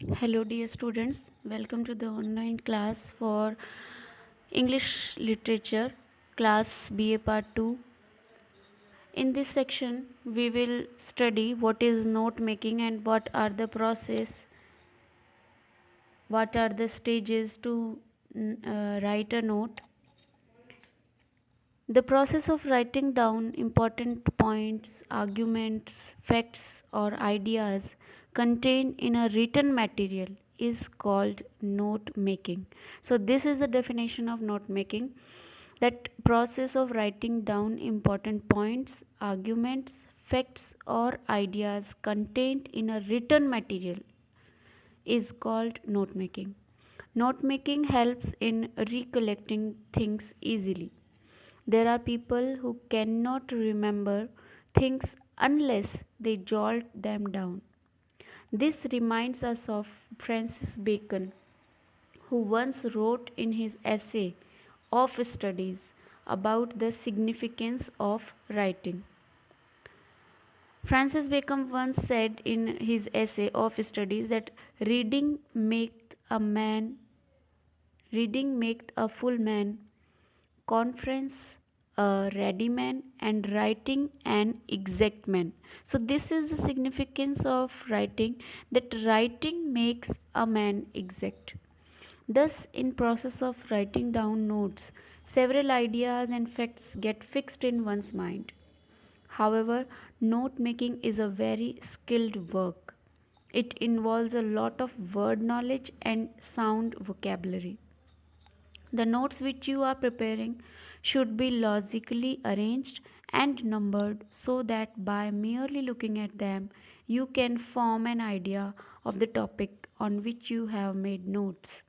Hello, dear students. Welcome to the online class for English Literature, class BA Part 2. In this section, we will study what is note making and what are the stages to write a note. The process of writing down important points, arguments, facts, or ideas contained in a written material is called note making. So, this is the definition of note making, that process of writing down important points, arguments, facts, or ideas contained in a written material is called note making. Note making helps in recollecting things easily. There are people who cannot remember things unless they jot them down. This reminds us of Francis Bacon, who once wrote in his essay of studies about the significance of writing. Francis Bacon once said in his essay of studies that reading makes a full man, conference a ready man, and writing an exact man. So this is the significance of writing, that writing makes a man exact. Thus, in process of writing down notes, several ideas and facts get fixed in one's mind. However, note making is a very skilled work. It involves a lot of word knowledge and sound vocabulary. The notes which you are preparing should be logically arranged and numbered so that by merely looking at them, you can form an idea of the topic on which you have made notes,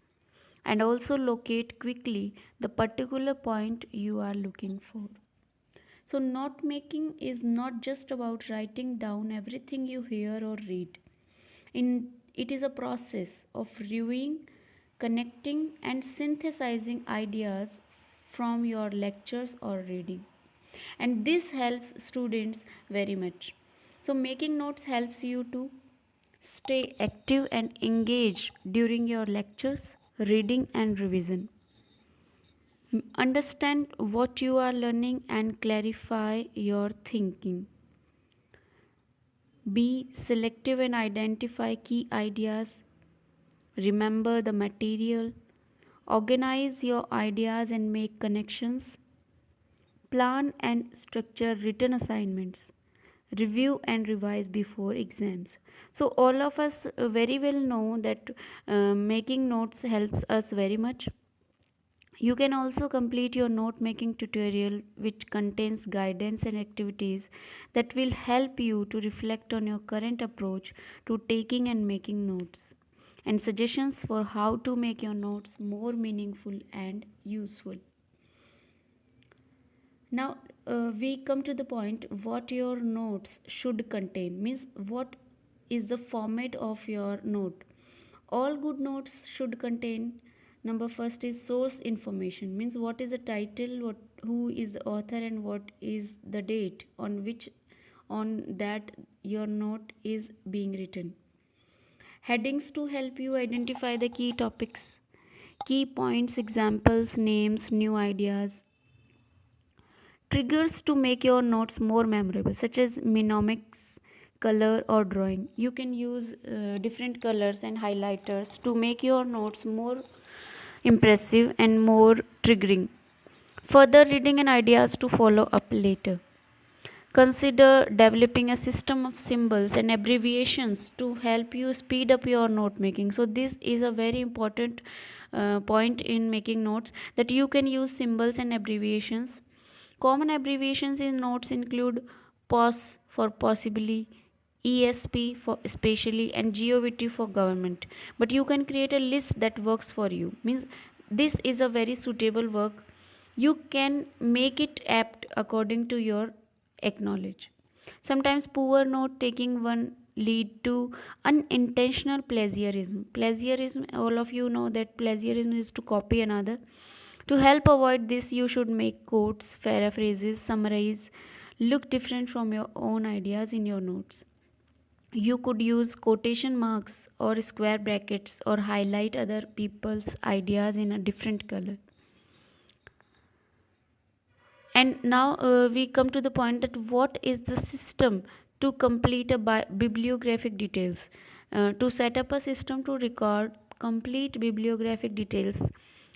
and also locate quickly the particular point you are looking for. So, note making is not just about writing down everything you hear or read. It is a process of reviewing, connecting, and synthesizing ideas from your lectures or reading. And this helps students very much. So, making notes helps you to stay active and engaged during your lectures, reading, and revision. Understand what you are learning and clarify your thinking. Be selective and identify key ideas. Remember the material. Organize your ideas and make connections. Plan and structure written assignments. Review and revise before exams. So, all of us very well know that making notes helps us very much. You can also complete your note making tutorial, which contains guidance and activities that will help you to reflect on your current approach to taking and making notes, and suggestions for how to make your notes more meaningful and useful. Now, we come to the point what your notes should contain, means what is the format of your note. All good notes should contain, number first is source information, means what is the title, who is the author, and what is the date on that your note is being written. Headings to help you identify the key topics, key points, examples, names, new ideas. Triggers to make your notes more memorable, such as mnemonics, color, or drawing. You can use different colors and highlighters to make your notes more impressive and more triggering. Further reading and ideas to follow up later. Consider developing a system of symbols and abbreviations to help you speed up your note making. So, this is a very important point in making notes, that you can use symbols and abbreviations. Common abbreviations in notes include POS for possibly, ESP for especially, and GOVT for government. But you can create a list that works for you. Means this is a very suitable work. You can make it apt according to your acknowledge. Sometimes poor note taking one lead to unintentional plagiarism. Plagiarism, all of you know that plagiarism is to copy another. To help avoid this, you should make quotes, paraphrases, summarize, look different from your own ideas in your notes. You could use quotation marks or square brackets or highlight other people's ideas in a different color. And now we come to the point that what is the system to complete a bibliographic details. To set up a system to record complete bibliographic details,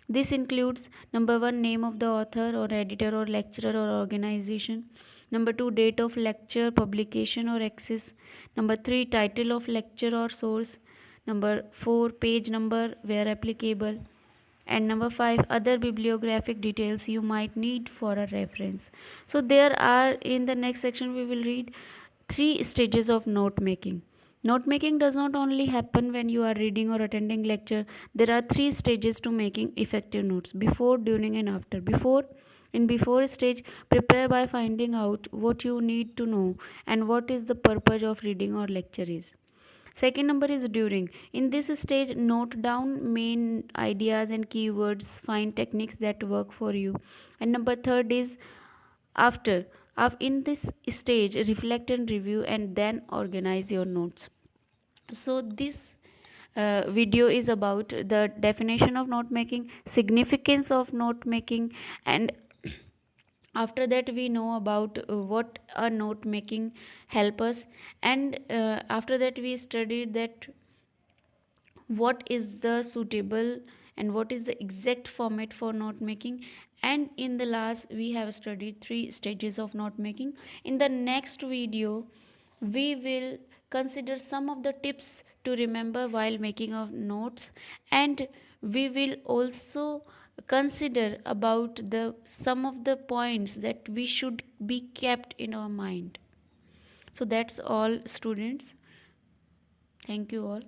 this includes number one, name of the author or editor or lecturer or organization. Number two, date of lecture, publication or access. Number three, title of lecture or source. Number four, page number where applicable. And number five, other bibliographic details you might need for a reference. So there are, in the next section we will read three stages of note making. Note making does not only happen when you are reading or attending lecture. There are three stages to making effective notes: before, during and after. Before stage, prepare by finding out what you need to know and what is the purpose of reading or lecture is. Second number is during. In this stage, note down main ideas and keywords, find techniques that work for you. And number third is after. In this stage, reflect and review and then organize your notes. So this video is about the definition of note making, significance of note making, and after that we know about what a note making help us. And after that we studied that what is the suitable and what is the exact format for note making. And in the last we have studied three stages of note making. In the next video we will consider some of the tips to remember while making of notes, and we will also consider about the some of the points that we should be kept in our mind. So that's all, students. Thank you all.